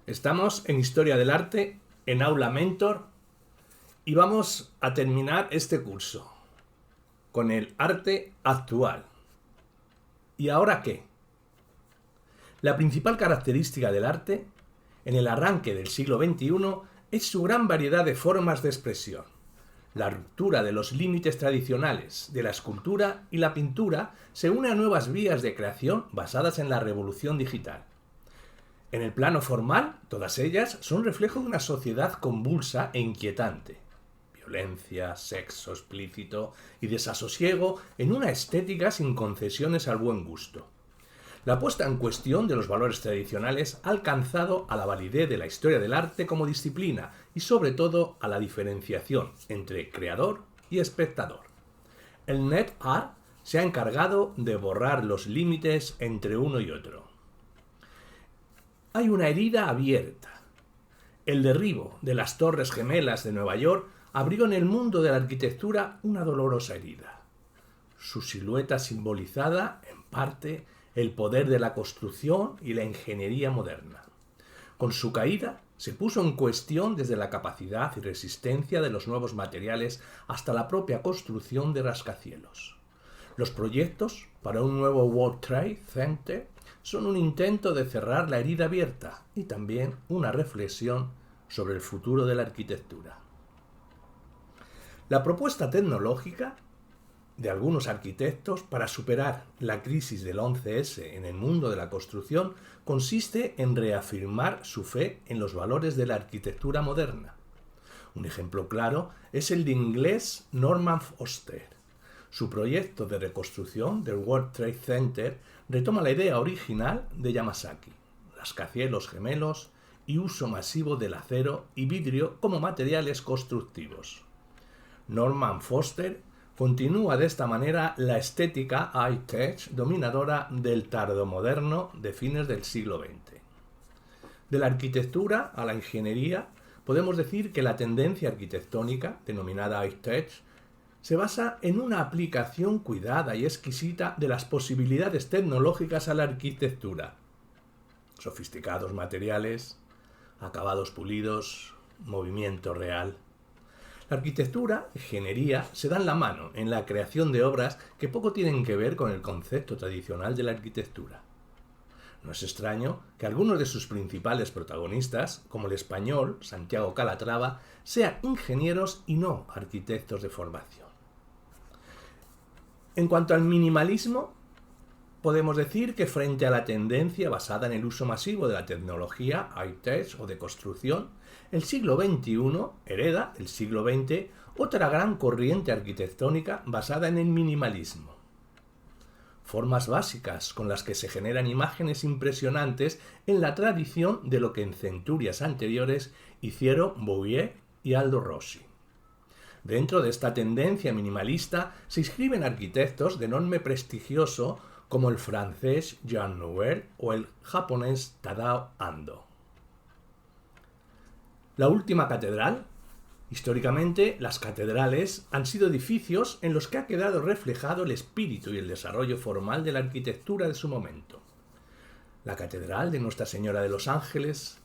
Estamos en Historia del Arte, en Aula Mentor, y vamos a terminar este curso con el arte actual. ¿Y ahora qué? La principal característica del arte, en el arranque del siglo XXI, es su gran variedad de formas de expresión. La ruptura de los límites tradicionales de la escultura y la pintura se une a nuevas vías de creación basadas en la revolución digital. En el plano formal, todas ellas son reflejo de una sociedad convulsa e inquietante. Violencia, sexo explícito y desasosiego en una estética sin concesiones al buen gusto. La puesta en cuestión de los valores tradicionales ha alcanzado a la validez de la historia del arte como disciplina y sobre todo a la diferenciación entre creador y espectador. El net art se ha encargado de borrar los límites entre uno y otro. Hay una herida abierta. El derribo de las Torres Gemelas de Nueva York abrió en el mundo de la arquitectura una dolorosa herida. Su silueta simbolizada, en parte, el poder de la construcción y la ingeniería moderna. Con su caída, se puso en cuestión desde la capacidad y resistencia de los nuevos materiales hasta la propia construcción de rascacielos. Los proyectos para un nuevo World Trade Center son un intento de cerrar la herida abierta y también una reflexión sobre el futuro de la arquitectura. La propuesta tecnológica de algunos arquitectos para superar la crisis del 11S en el mundo de la construcción consiste en reafirmar su fe en los valores de la arquitectura moderna. Un ejemplo claro es el de inglés Norman Foster. Su proyecto de reconstrucción del World Trade Center retoma la idea original de Yamasaki, rascacielos gemelos y uso masivo del acero y vidrio como materiales constructivos. Norman Foster continúa de esta manera la estética high-tech dominadora del tardomoderno de fines del siglo XX. De la arquitectura a la ingeniería, podemos decir que la tendencia arquitectónica, denominada high-tech, se basa en una aplicación cuidada y exquisita de las posibilidades tecnológicas a la arquitectura. Sofisticados materiales, acabados pulidos, movimiento real. La arquitectura y ingeniería se dan la mano en la creación de obras que poco tienen que ver con el concepto tradicional de la arquitectura. No es extraño que algunos de sus principales protagonistas, como el español Santiago Calatrava, sean ingenieros y no arquitectos de formación. En cuanto al minimalismo, podemos decir que frente a la tendencia basada en el uso masivo de la tecnología high-tech o de construcción, el siglo XXI hereda del siglo XX otra gran corriente arquitectónica basada en el minimalismo. Formas básicas con las que se generan imágenes impresionantes en la tradición de lo que en centurias anteriores hicieron Bouvier y Aldo Rossi. Dentro de esta tendencia minimalista se inscriben arquitectos de nombre prestigioso como el francés Jean Nouvel o el japonés Tadao Ando. La última catedral. Históricamente, las catedrales han sido edificios en los que ha quedado reflejado el espíritu y el desarrollo formal de la arquitectura de su momento. La catedral de Nuestra Señora de los Ángeles,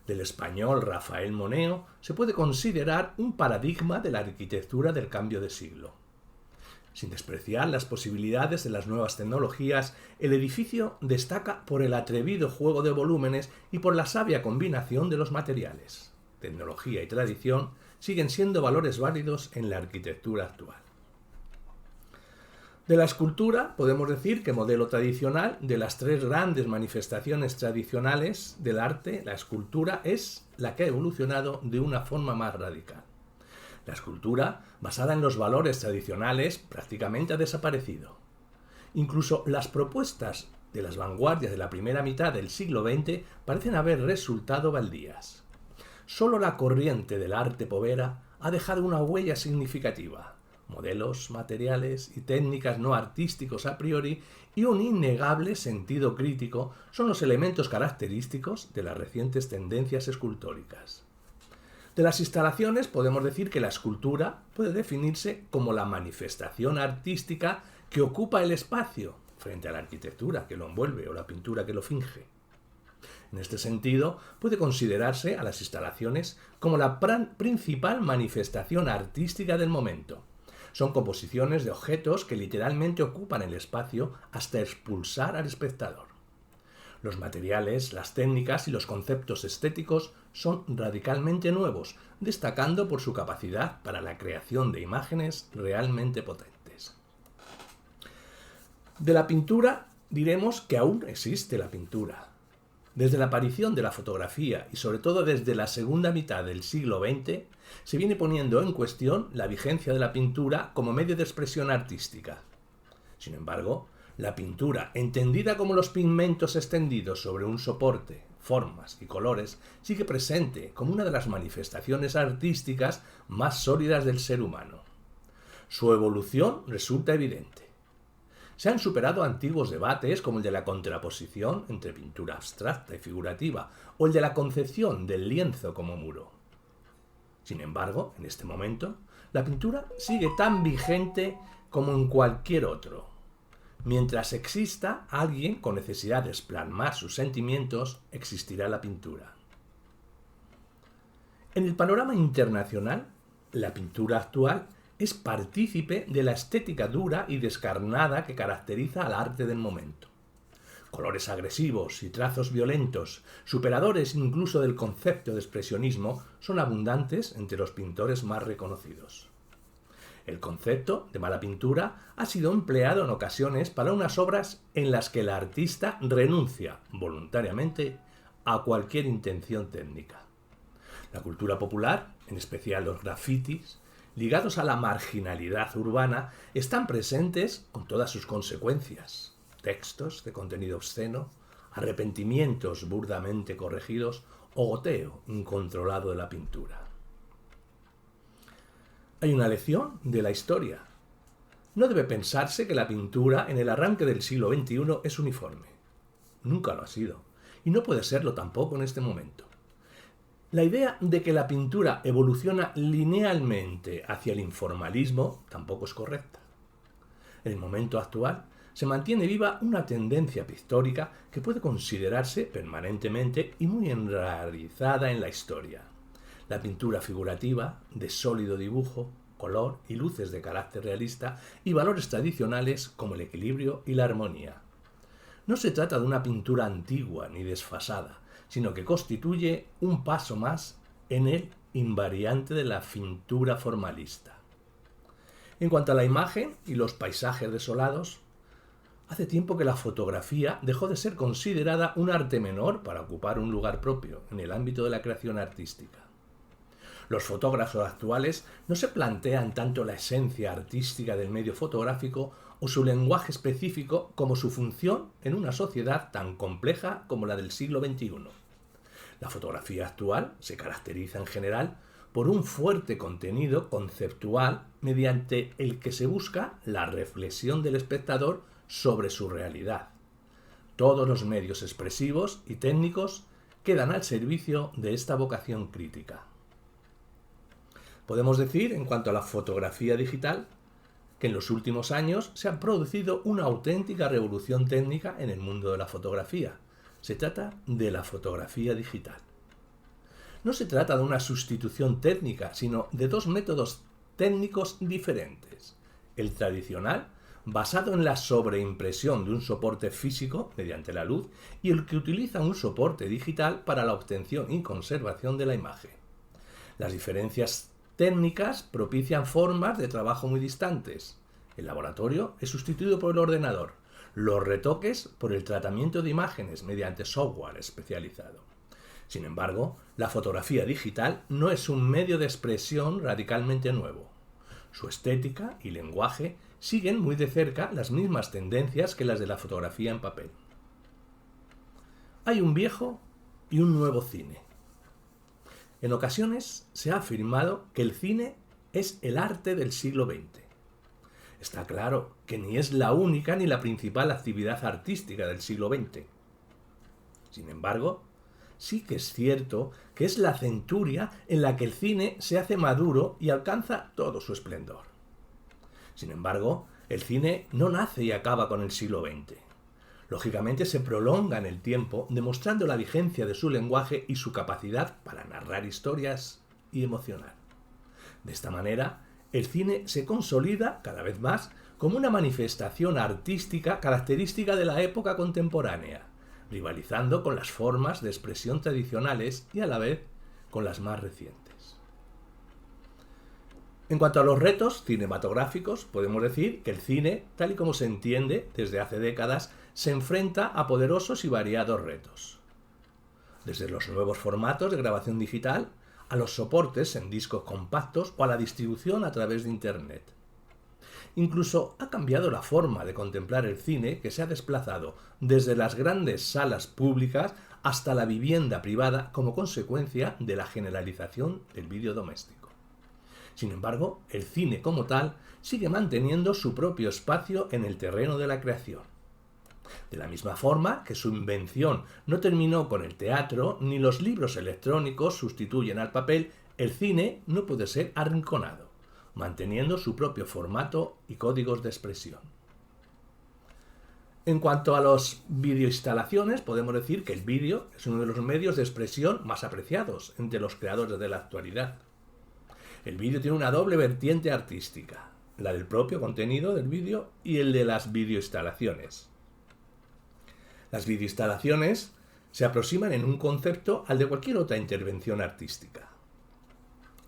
del español Rafael Moneo, se puede considerar un paradigma de la arquitectura del cambio de siglo. Sin despreciar las posibilidades de las nuevas tecnologías, el edificio destaca por el atrevido juego de volúmenes y por la sabia combinación de los materiales. Tecnología y tradición siguen siendo valores válidos en la arquitectura actual. De la escultura podemos decir que modelo tradicional de las tres grandes manifestaciones tradicionales del arte, la escultura es la que ha evolucionado de una forma más radical. La escultura, basada en los valores tradicionales, prácticamente ha desaparecido. Incluso las propuestas de las vanguardias de la primera mitad del siglo XX parecen haber resultado baldías. Solo la corriente del arte povera ha dejado una huella significativa. Modelos, materiales y técnicas no artísticos a priori y un innegable sentido crítico son los elementos característicos de las recientes tendencias escultóricas. De las instalaciones podemos decir que la escultura puede definirse como la manifestación artística que ocupa el espacio frente a la arquitectura que lo envuelve o la pintura que lo finge. En este sentido, puede considerarse a las instalaciones como la principal manifestación artística del momento. Son composiciones de objetos que literalmente ocupan el espacio hasta expulsar al espectador. Los materiales, las técnicas y los conceptos estéticos son radicalmente nuevos, destacando por su capacidad para la creación de imágenes realmente potentes. De la pintura diremos que aún existe la pintura. Desde la aparición de la fotografía y sobre todo desde la segunda mitad del siglo XX, se viene poniendo en cuestión la vigencia de la pintura como medio de expresión artística. Sin embargo, la pintura, entendida como los pigmentos extendidos sobre un soporte, formas y colores, sigue presente como una de las manifestaciones artísticas más sólidas del ser humano. Su evolución resulta evidente. Se han superado antiguos debates como el de la contraposición entre pintura abstracta y figurativa o el de la concepción del lienzo como muro. Sin embargo, en este momento, la pintura sigue tan vigente como en cualquier otro. Mientras exista alguien con necesidad de plasmar sus sentimientos, existirá la pintura. En el panorama internacional, la pintura actual es partícipe de la estética dura y descarnada que caracteriza al arte del momento. Colores agresivos y trazos violentos, superadores incluso del concepto de expresionismo, son abundantes entre los pintores más reconocidos. El concepto de mala pintura ha sido empleado en ocasiones para unas obras en las que el artista renuncia voluntariamente a cualquier intención técnica. La cultura popular, en especial los grafitis, ligados a la marginalidad urbana, están presentes con todas sus consecuencias. Textos de contenido obsceno, arrepentimientos burdamente corregidos o goteo incontrolado de la pintura. Hay una lección de la historia. No debe pensarse que la pintura en el arranque del siglo XXI es uniforme. Nunca lo ha sido, y no puede serlo tampoco en este momento. La idea de que la pintura evoluciona linealmente hacia el informalismo tampoco es correcta. En el momento actual se mantiene viva una tendencia pictórica que puede considerarse permanentemente y muy enraizada en la historia. La pintura figurativa, de sólido dibujo, color y luces de carácter realista y valores tradicionales como el equilibrio y la armonía. No se trata de una pintura antigua ni desfasada, sino que constituye un paso más en el invariante de la pintura formalista. En cuanto a la imagen y los paisajes desolados, hace tiempo que la fotografía dejó de ser considerada un arte menor para ocupar un lugar propio en el ámbito de la creación artística. Los fotógrafos actuales no se plantean tanto la esencia artística del medio fotográfico o su lenguaje específico como su función en una sociedad tan compleja como la del siglo XXI. La fotografía actual se caracteriza en general por un fuerte contenido conceptual mediante el que se busca la reflexión del espectador sobre su realidad. Todos los medios expresivos y técnicos quedan al servicio de esta vocación crítica. Podemos decir, en cuanto a la fotografía digital, que en los últimos años se ha producido una auténtica revolución técnica en el mundo de la fotografía. Se trata de la fotografía digital. No se trata de una sustitución técnica, sino de dos métodos técnicos diferentes. El tradicional, basado en la sobreimpresión de un soporte físico mediante la luz, y el que utiliza un soporte digital para la obtención y conservación de la imagen. Las diferencias técnicas propician formas de trabajo muy distantes. El laboratorio es sustituido por el ordenador, los retoques por el tratamiento de imágenes mediante software especializado. Sin embargo, la fotografía digital no es un medio de expresión radicalmente nuevo. Su estética y lenguaje siguen muy de cerca las mismas tendencias que las de la fotografía en papel. Hay un viejo y un nuevo cine. En ocasiones se ha afirmado que el cine es el arte del siglo XX. Está claro que ni es la única ni la principal actividad artística del siglo XX. Sin embargo, sí que es cierto que es la centuria en la que el cine se hace maduro y alcanza todo su esplendor. Sin embargo, el cine no nace y acaba con el siglo XX. Lógicamente se prolonga en el tiempo, demostrando la vigencia de su lenguaje y su capacidad para narrar historias y emocionar. De esta manera, el cine se consolida cada vez más como una manifestación artística característica de la época contemporánea, rivalizando con las formas de expresión tradicionales y a la vez con las más recientes. En cuanto a los retos cinematográficos, podemos decir que el cine, tal y como se entiende desde hace décadas, se enfrenta a poderosos y variados retos. Desde los nuevos formatos de grabación digital, a los soportes en discos compactos o a la distribución a través de Internet. Incluso ha cambiado la forma de contemplar el cine, que se ha desplazado desde las grandes salas públicas hasta la vivienda privada como consecuencia de la generalización del vídeo doméstico. Sin embargo, el cine como tal sigue manteniendo su propio espacio en el terreno de la creación. De la misma forma que su invención no terminó con el teatro, ni los libros electrónicos sustituyen al papel, el cine no puede ser arrinconado, manteniendo su propio formato y códigos de expresión. En cuanto a las videoinstalaciones, podemos decir que el vídeo es uno de los medios de expresión más apreciados entre los creadores de la actualidad. El vídeo tiene una doble vertiente artística, la del propio contenido del vídeo y el de las videoinstalaciones. Las videoinstalaciones se aproximan en un concepto al de cualquier otra intervención artística.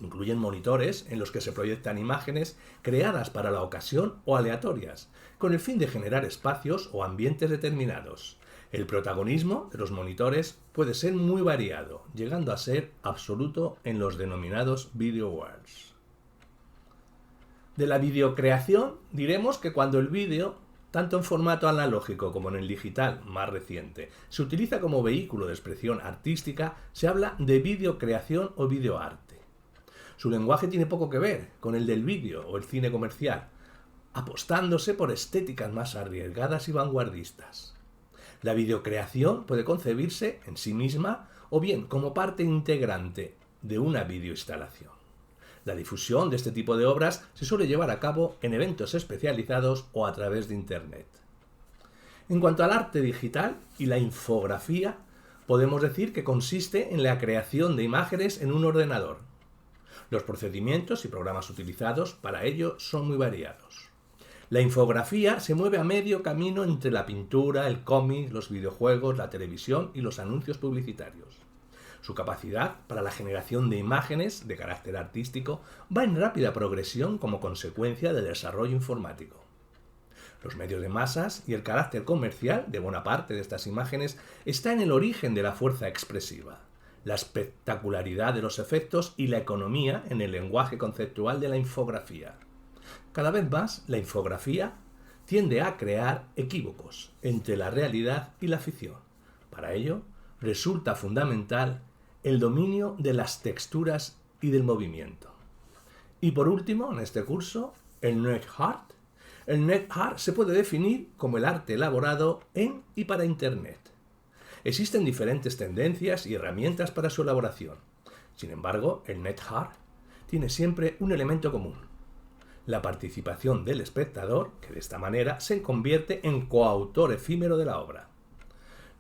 Incluyen monitores en los que se proyectan imágenes creadas para la ocasión o aleatorias, con el fin de generar espacios o ambientes determinados. El protagonismo de los monitores puede ser muy variado, llegando a ser absoluto en los denominados video walls. De la videocreación diremos que cuando el vídeo, tanto en formato analógico como en el digital más reciente, se utiliza como vehículo de expresión artística, se habla de videocreación o videoarte. Su lenguaje tiene poco que ver con el del vídeo o el cine comercial, apostándose por estéticas más arriesgadas y vanguardistas. La videocreación puede concebirse en sí misma o bien como parte integrante de una videoinstalación. La difusión de este tipo de obras se suele llevar a cabo en eventos especializados o a través de Internet. En cuanto al arte digital y la infografía, podemos decir que consiste en la creación de imágenes en un ordenador. Los procedimientos y programas utilizados para ello son muy variados. La infografía se mueve a medio camino entre la pintura, el cómic, los videojuegos, la televisión y los anuncios publicitarios. Su capacidad para la generación de imágenes de carácter artístico va en rápida progresión como consecuencia del desarrollo informático. Los medios de masas y el carácter comercial de buena parte de estas imágenes está en el origen de la fuerza expresiva, la espectacularidad de los efectos y la economía en el lenguaje conceptual de la infografía. Cada vez más, la infografía tiende a crear equívocos entre la realidad y la ficción. Para ello, resulta fundamental el dominio de las texturas y del movimiento. Y por último, en este curso, el net art. El net art se puede definir como el arte elaborado en y para Internet. Existen diferentes tendencias y herramientas para su elaboración. Sin embargo, el net art tiene siempre un elemento común: la participación del espectador, que de esta manera se convierte en coautor efímero de la obra.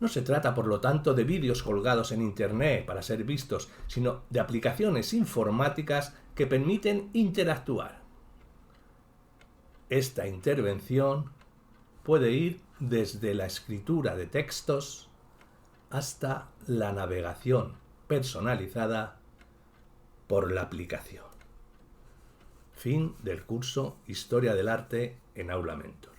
No se trata, por lo tanto, de vídeos colgados en Internet para ser vistos, sino de aplicaciones informáticas que permiten interactuar. Esta intervención puede ir desde la escritura de textos hasta la navegación personalizada por la aplicación. Fin del curso Historia del Arte en Aula Mentor.